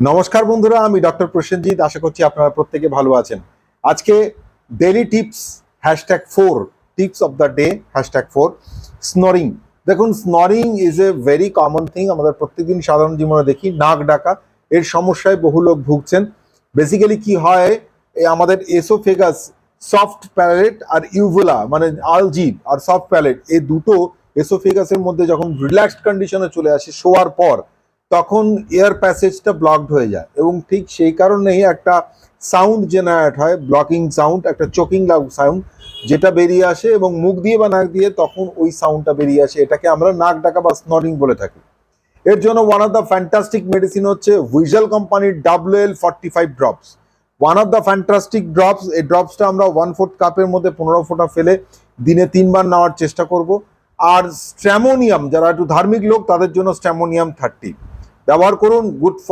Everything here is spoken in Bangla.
নমস্কার বন্ধুরা, আমি ডক্টর প্রসেনজিৎ। আশা করছি আপনারা প্রত্যেকে ভালো আছেন। আজকে daily tips #4 tips of the day #4 snoring. দেখুন, snoring is a very common thing. আমাদের প্রত্যেকদিন সাধারণ জীবনে দেখি নাক ডাকা, এর সমস্যায় বহু লোক ভুগছেন। বেসিক্যালি কি হয়, আমাদের এসোফেগাস, সফট প্যালেট আর ইউভুলা মানে আলজিভ আর সফট প্যালেট, এই দুটো এসোফেগাসের মধ্যে যখন রিল্যাক্সড কন্ডিশনে চলে আসে শোয়ার পর, তখন এয়ার প্যাসেজটা ব্লকড হয়ে যায় এবং ঠিক সেই কারণেই একটা সাউন্ড জেনারেট হয়, ব্লকিং সাউন্ড, একটা চোকিং সাউন্ড যেটা বেরিয়ে আসে এবং মুখ দিয়ে বা নাক দিয়ে তখন ওই সাউন্ডটা বেরিয়ে আসে। এটাকে আমরা নাক ডাকা বা স্নরিং বলে থাকি। এর জন্য one of the fantastic medicine হচ্ছে ভিজুয়াল কোম্পানির WL45 drops. One of the fantastic drops. এই ড্রপসটা আমরা 1/4 কাপের মধ্যে 15 ফোঁটা ফেলে দিনে 3 বার নেওয়ার চেষ্টা করব। আর স্ট্র্যামোনিয়াম, যারা একটু ধার্মিক লোক তাদের জন্য স্ট্র্যামোনিয়াম 30 ব্যবহার করুন। Good for